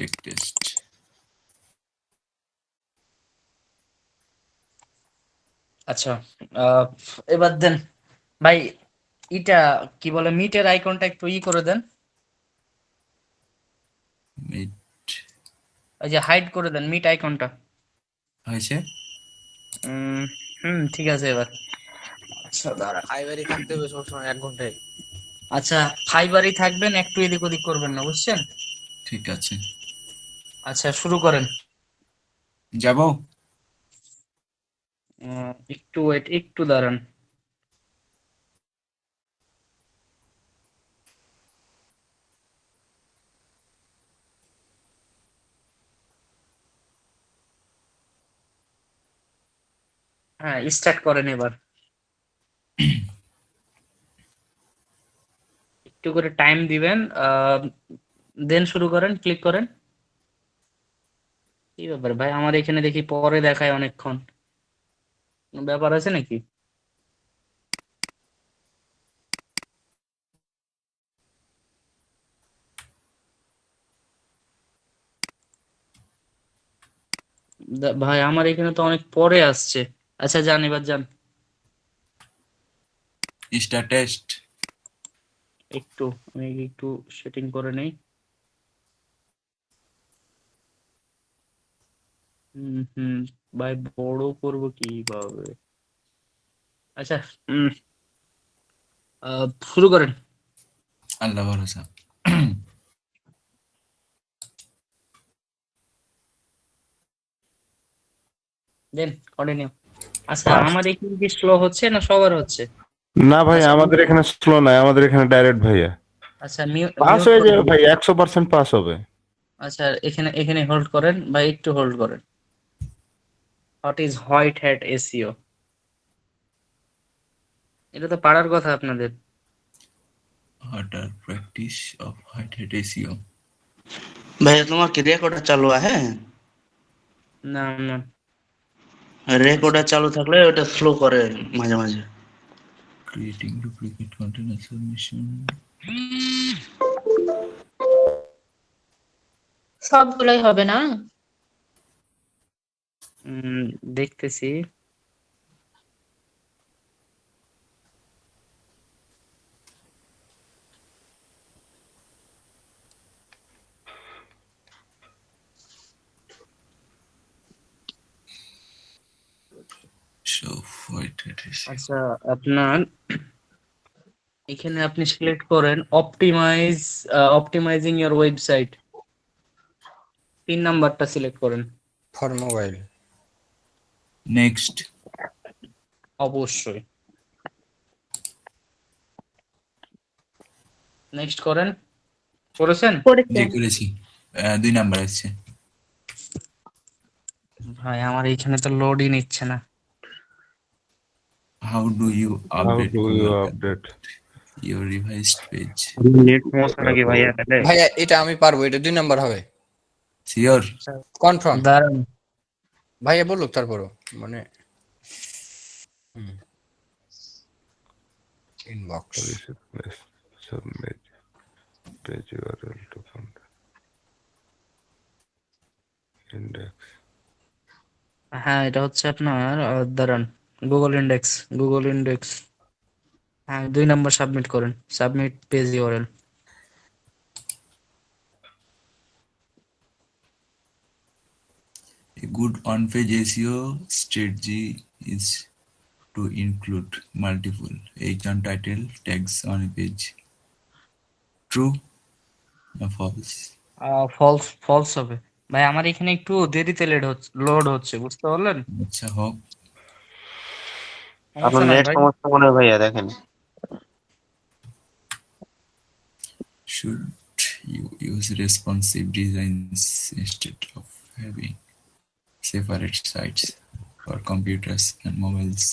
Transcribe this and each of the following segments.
Take test. আচ্ছা, এবার দেন ভাই, এটা কি বলে, মিটের আইকনটা একটু করে দেন, মিট ওই যে হাইড করে দেন মিট আইকনটা। হয়েছে। ঠিক আছে এবার। আচ্ছা দাঁড়া, ফাইবারই থাকতে হবে সবসময় 1 ঘন্টায়। আচ্ছা ফাইবারই থাকবেন, একটু এদিক ওদিক করবেন না, বুঝছেন? ঠিক আছে, আচ্ছা শুরু করেন। যাব। একটু ওয়েট, একটু দাঁড়ান। হ্যাঁ স্টার্ট করেন এবার। একটু করে টাইম দিবেন, দেন শুরু করেন, ক্লিক করেন। কি ব্যাপার ভাই, আমার এখানে দেখি পরে দেখায় অনেকক্ষণ, কোনো ব্যাপার আছে নাকি? ভাই আমার এখানে তো অনেক পরে আসছে। আচ্ছা যান, এবার যান। Start test. একটু আমি একটু সেটিং করে নেই। হুম, ভাই বড় করব কিভাবে? আচ্ছা, উম, শুরু করেন। আল্লাহ ভরসা। Then continue. আচ্ছা আমার এখানে কি স্লো হচ্ছে না সবার হচ্ছে? না ভাই, আচ্ছা আমাদের এখানে স্লো নাই, আমাদের এখানে ডাইরেক্ট ভাইয়া আচ্ছা পাস মিউট হয়ে করে যাবে দিন। ভাই, 100% পাস হবে। আচ্ছা এখানে এখানে হোল্ড করেন ভাই, একটু হোল্ড করেন। What is white hat SEO? এটা তো পারার কথা আপনাদের। Harder practice of height head SEO. भैया तुम्हारा कि रेकॉर्डर चालू है? না না, रेकॉर्डर चालू থাকলে ওটা স্লো করে মাঝে মাঝে। Creating duplicate container submission. সবগুলোই হবে না? দেখতেছি। Show white head SEO. আচ্ছা আপনার এখানে আপনি সিলেক্ট করেন অপটিমাইজিং ইওর ওয়েবসাইট, 3 নাম্বারটা সিলেক্ট করেন। For mobile. নেক্সট। অবশ্যই নেক্সট করেন। করেছেন? জি করেছে। করেছি। 2 নাম্বার আসছে। ভাই আমার এইখানে তো লোডই নিচ্ছে না। How do you how update do you Google update? Your revised page? Net সমস্যা নাকি ভাইয়া? ভাইয়া এটা আমি পারবো, এটা 2 নাম্বার হবে শিওর? কনফার্ম। দাঁড়ান, ভাইয়া বলুক তারপরও মানে inbox. Submit page URL to content index. হ্যাঁ এটা হচ্ছে আপনার দাঁড়ান, গুগল ইন্ডেক্স, গুগল ইন্ডেক্স। হ্যাঁ 2 নাম্বার সাবমিট করেন, submit page URL. A good on-page SEO strategy is to include multiple H1 title tags on a page. True or false? False, false হবে ভাই। আমার এখানে একটু দেরিতে লোড হচ্ছে, বুঝতে পারলেন? আচ্ছা হোক। সমস্যা আপনার নাই নেট ভাই। সমস্যা মনে হয় ভাইয়া, দেখেন। Should you use responsive designs instead of having separate sites for computers and mobiles?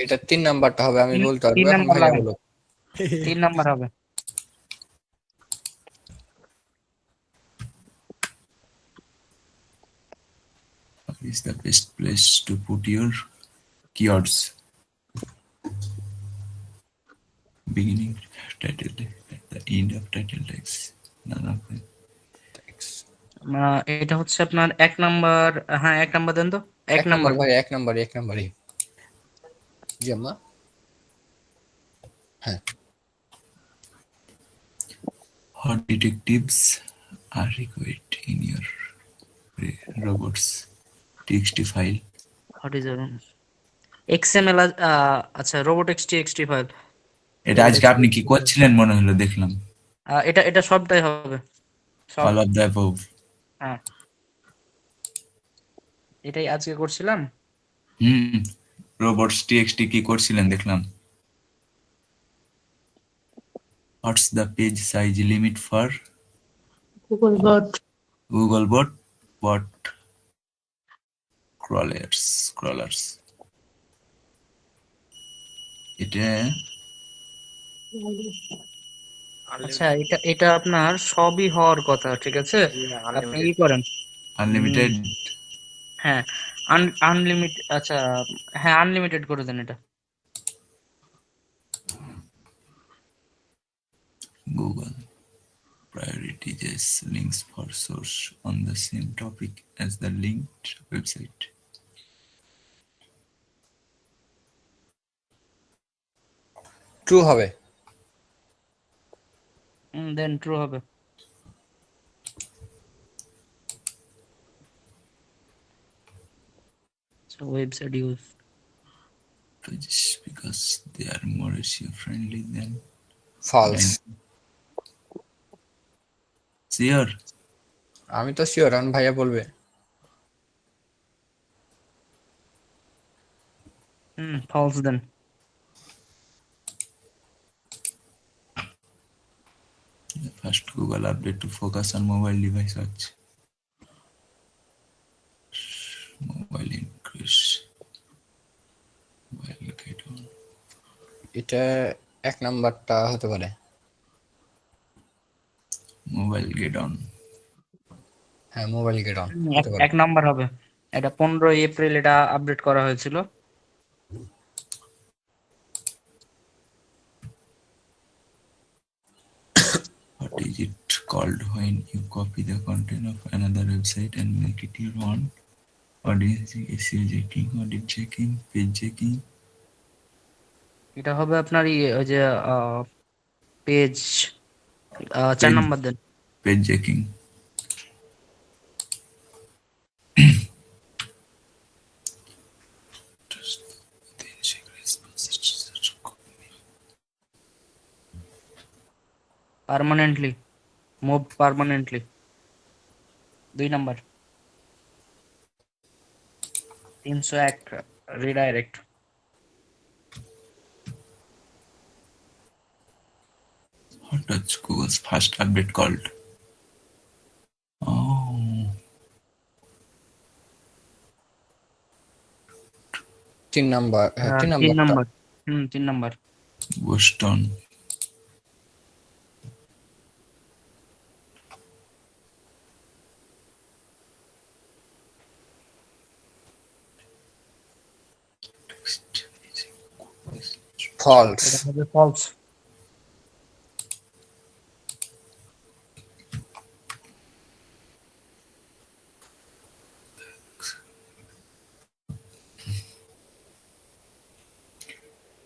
এটা 3 নাম্বারটা হবে, আমি বলতে পারবো। তিন এখন নাম্বার ভাইয়া হবে, বলো। 3 নাম্বার হবে। What is the best place to put your keywords? Beginning title at the end of title text. none of them. এটা হচ্ছে আপনার 1 নাম্বার। হ্যাঁ, 1 নাম্বার দেন তো। 1 নাম্বার। ভাই, এক নাম্বারই। জি আম্মা। হ্যাঁ, Hot detectives are required in your robots txt file. What is XML? আচ্ছা, robots.txt ফাইল। এটা আজকে আপনি কি করছিলেন মনে হলো, দেখলাম। এটা সবটাই হবে, সব। All of the above. হ্যাঁ, এটাই আজকে করছিলাম। robots txt কি করছিলেন দেখলাম। What's the page size limit for Google bot. Googlebot bot crawlers? এটা আচ্ছা, এটা আপনার সবই হওয়ার কথা, ঠিক আছে। আপনি কি করেন? আনলিমিটেড। হ্যাঁ, আনলিমিটেড। আচ্ছা, হ্যাঁ, আনলিমিটেড করে দেন এটা। Google prioritizes links for source on the same topic as the linked website. True হবে। দেন ট্রু হবে। Website use Pages because they are more SEO friendly than false. Sure. আমি তো sure, এখন ভাইয়া বলবে। ফলস দেন। The first Google update to focus on mobile device search. Mobile increase. Mobile get on. এটা 1 নাম্বারটা হতে পারে। Mobile get on. হ্যাঁ, মোবাইল গেট অন হতে পারে। 1 নাম্বার হবে। এটা 15 এপ্রিল এটা আপডেট করা হয়েছিল। What is it called when you copy the content of another website and make it your own? Audience SEO checking, audit checking, page checking. এটা হবে আপনার ওই যে পেজ। 4 নাম্বার দেন। Page checking. Permanently move permanently. 2 number. 301 redirect. What was Google's first update called? Oh, 3 number. হ্যাঁ, 3 3 নাম্বারটা। Number. 3 number. Boston. False. এটা হবে ফলস।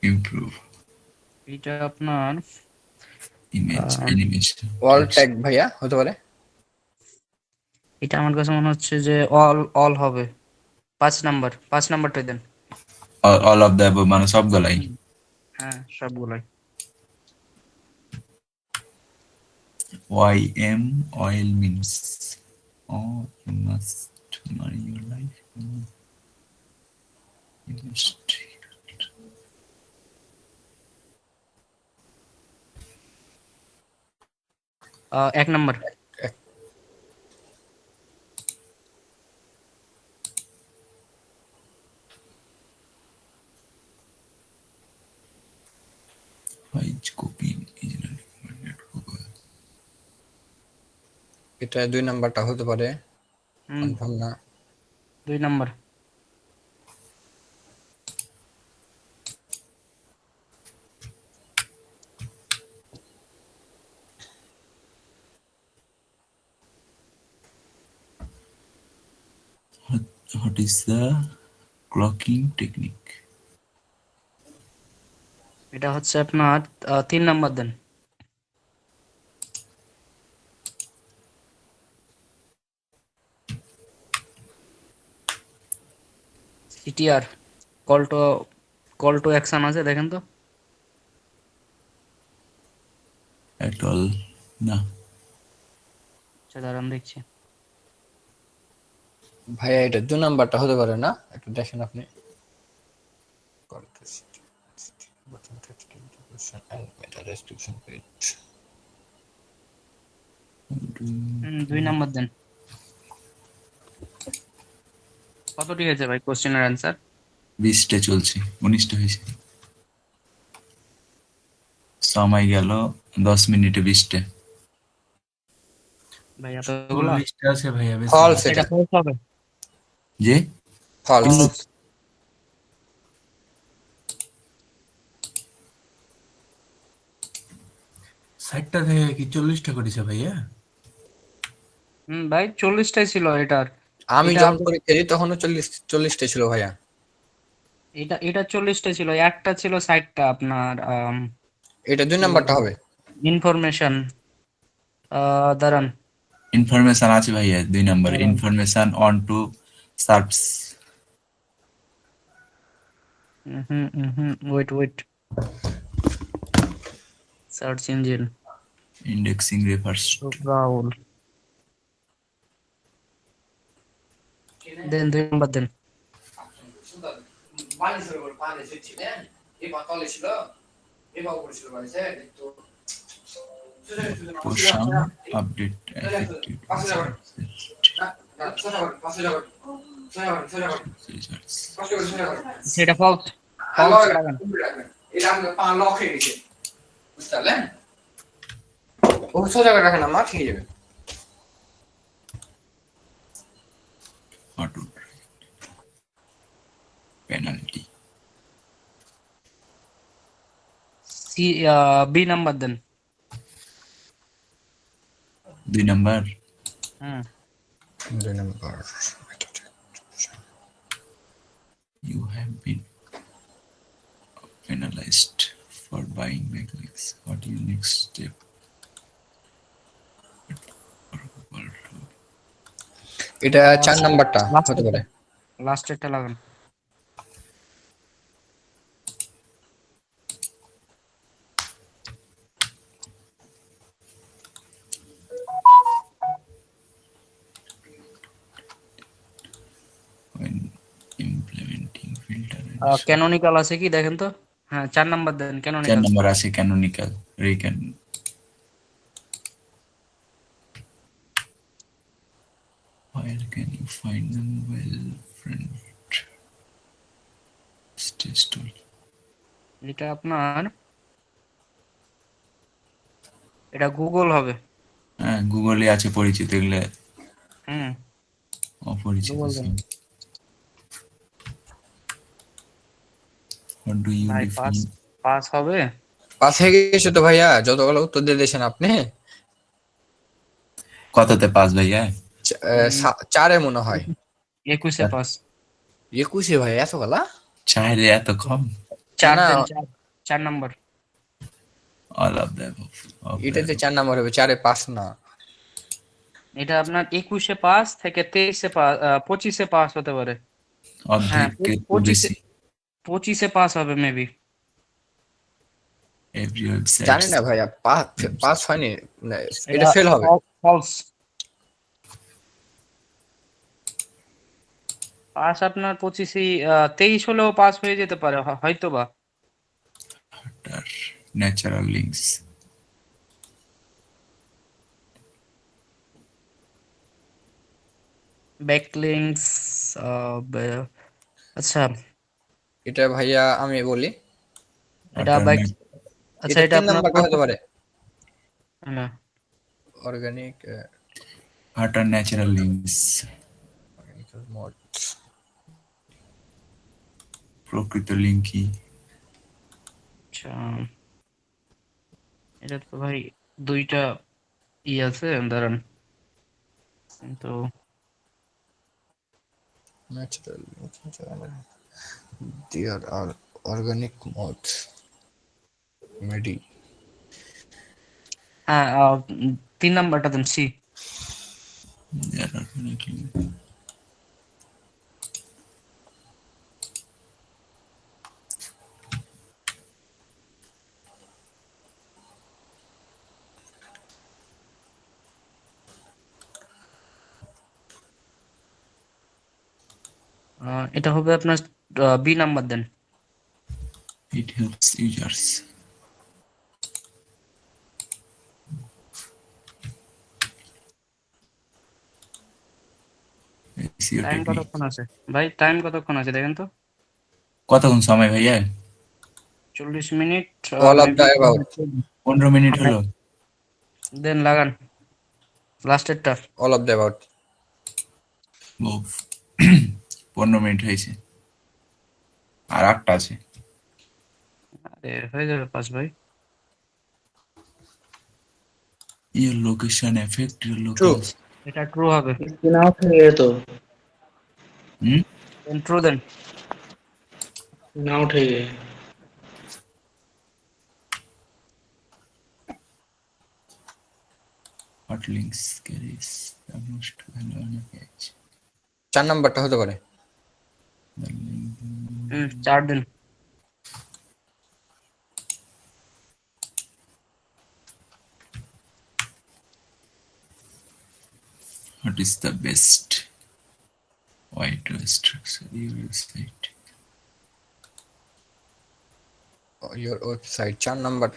Improve এটা আপনার image animation. All text. Tag ভাইয়া হতে পারে। এটা আমার কাছে মনে হচ্ছে যে অল হবে। 5 নাম্বার। 5 নাম্বারটাই দেন। All of the above মানে সবগুলাই। হ্যাঁ, সবগুলাই। YM oil means oh you must marry your life. You must. 1 number. Which copying is not recommended Google. এটা 2 নাম্বারটা হতে পারে, হুম, কনফার্ম না। 2 number. What is the clocking technique? এটা হচ্ছে আপনার 3 নাম্বার দেন। সিটিআর, কল টু অ্যাকশন আছে দেখেন তো। At all? না। আচ্ছা দাঁড়ান দেখছি। ভাইয়া এটা 2 নাম্বারটা হতে পারে না? একটু দেখেন আপনি। Restriction page. 2 নাম্বার দেন। কতটি হয়েছে ভাই কোশ্চেনের অ্যান্সার? 20টা চলছে, 19টা হয়েছে। সময় গেল 10 মিনিটে 20টা। ভাই এতগুলা? 40টা আছে ভাইয়া, বেশি ফলস এটা এটা। ফলস হবে। যে ফলস। ফলস। ষাটটা থেকে কি 40টা করেছে ভাইয়া? ভাই 40টাই ছিল এটার। আমি এটা যখন পরীক্ষা দিই তখনও 40টা ছিল ভাইয়া। এটা 40টা ছিল, একটা ছিল 60টা আপনার এটা 2 নাম্বারটা হবে। ইনফরমেশন। দাঁড়ান। ইনফরমেশন আছে ভাইয়া 2 number, information on to serves. Wait, search engine. Indexing refers to Rahul দেন 2 নাম্বার দেন। পোষণ আপডেট এফেক্টিভ সেটা ফলস। ফলস লাগান। ও সোজা করে রাখেন আমার ঠিক যাবে। Auto penalty. বি নাম্বার দেন। 2 নম্বর, হুম 2 number. you have been penalized for buying mechanics. What is next step? এটা 4 নাম্বারটা হতে পারে। লাস্টেরটা লাগান। When implementing filter and canonical আছে কি দেখেন তো। হ্যাঁ 4 নাম্বার দেন 4 ক্যানোনিক্যাল। নম্বর আছে canonical রিকেন। Where can you find the mobile friend stage tool? এটা আপনার, এটা গুগল হবে। হ্যাঁ গুগলে আছে পরিচিত, এগুলো হুম অপরিচিত Google সব। What do you ভাই define? পাস হবে। পাস হয়ে গেছে তো ভাইয়া, যতগুলো উত্তর দিয়ে দিয়েছেন আপনি। কততে পাস ভাইয়া? 4 মনে হয়। 21-এ পাস। 21 ভাই এত গলা? 4 এত কম? 4 না, দেন 4 number. All of the above. এটাতে 4 নাম্বার হবে, 4-এ পাস না। এটা আপনার 21-এ পাস থেকে 23-এ পাস, 25-এ পাস হতে পারে। হ্যাঁ অর্ধেকের তো 25-এ বেশি। 25-এ পাস হবে মেবি। Every website জানি না ভাইয়া, পাস হয়নি, এটা ফেল হবে। ফলস। পাস আপনার 25-ই 23 হলেও পাস হয়ে যেতে পারে হয়তো বা। natural links. ব্যাকলিংকস। আচ্ছা এটা ভাইয়া আমি বলি, এটা ব্যাক। Alternate আচ্ছা এটা 3 আপনার নাম্বারটা হতে পারে। না organic what are natural links? Mode. প্রকৃত লিঙ্ক কি? আচ্ছা এটা তো ভাই 2টা আছে দাঁড়ান, কিন্তু Natural. There are organic modes. Medi. হ্যাঁ 3 নাম্বারটা দেন সি। There are এটা হবে আপনার বি নাম্বার দেন। it helps users. SEO time technique. কতক্ষণ আছে ভাই? টাইম কতক্ষণ আছে দেখেন তো। কতক্ষণ সময় ভাইয়া? 40 minute. All of the above. 15 minute হলো। দেন লাগান লাস্টেরটা। All of the above. ও 15 মিনিট হয়েছে, আর 8টা আছে। আরে হয়ে যাবে পাস ভাই। Your location affect your True. local. এটা ট্রু হবে। না উঠে তো হুম? দেন ট্রু দেন। না উঠে What links carries the most value on a page? 4 নাম্বারটা হতে পারে। The link. 4 দেন। What is the best way to structure your website? Your website 4 number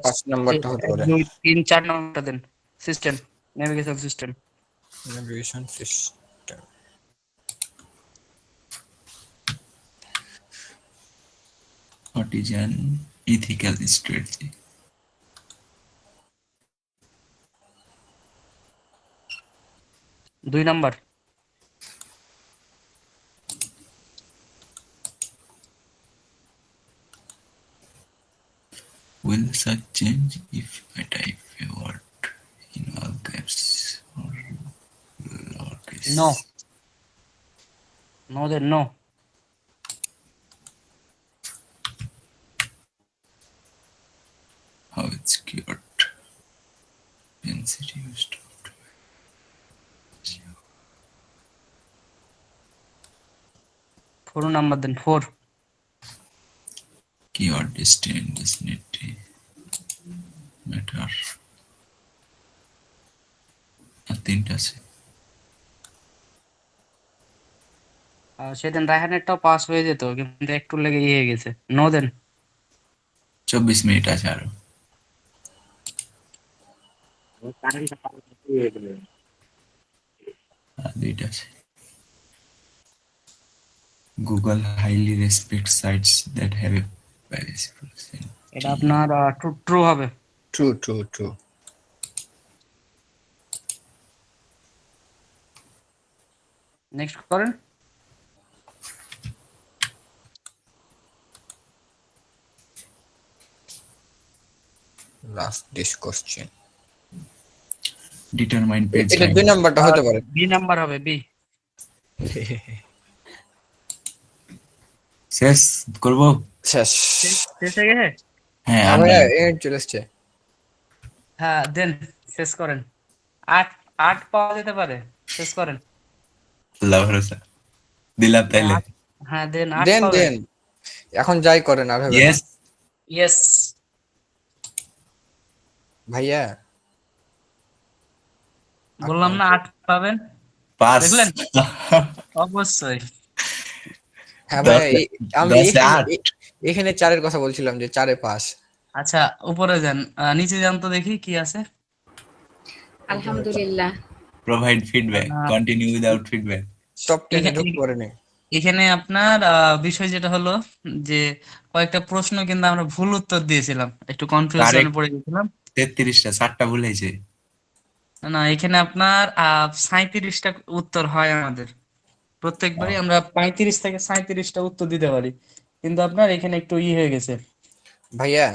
5 নাম্বারটা হতে পারে। 2 3 4 নাম্বারটা দেন। System, navigation system. Navigation system. What is an ethical strategy? দুই number. Will search change if I type a word in all caps or lowercase? No. No দেন no. How it's cured. Density used to optimize. 4 number দেন 4। Keyword distance does not matter. আর 3টা আছে। সেদিন রায়হানেরটাও pass হয়ে যেত কিন্তু একটু লেগে হয়ে গেছে। নো দেন। 24 মিনিট আছে আরো। আর 2টা আছে। Google highly respects sites that have a privacy policy. এটা আপনার ট্রু হবে। True. নেক্সট করেন। Last this question. Determine page এটা 2 rank. নাম্বারটা হতে পারে। বি নাম্বার হবে বি। শেষ করবো? শেষ। শেষ হয়ে গেছে? হ্যাঁ, আর ভাইয়া নাই। এন্ড চলে এসছে। হ্যাঁ দেন শেষ করেন। 8 পাওয়া যেতে পারে, শেষ করেন। আল্লাহ ভরসা। দিলাম তাইলে। হ্যাঁ দেন 8 দেন পাবেন। এখন যাই করেন আর হবে না। ইয়েস। ইয়েস। ভাইয়া বললাম না 8 পাবেন। পাস। দেখলেন? অবশ্যই। হ্যাঁ ভাইয়া আমি 10 8। এখানে 4 এর কথা বলছিলাম যে 4 এ পাস। আচ্ছা উপরে যান, নিচে যান তো দেখি কি আছে। আলহামদুলিল্লাহ। Provide feedback. Continue without feedback. Top 10 এ ঢুক করে নে। এখানে আপনার বিষয় যেটা হলো যে কয়েকটা প্রশ্ন কিন্তু আমরা ভুল উত্তর দিয়েছিলাম, একটু কনফিউশনে Correct. পড়ে গেছিলাম। 33টা, 7টা ভুল হয়েছে। না এখানে আপনার 37টা উত্তর হয় আমাদের প্রত্যেকবারই। আমরা 35 থেকে 37টা উত্তর দিতে পারি, কিন্তু আপনার এখানে একটু হয়ে গেছে। ভাইয়া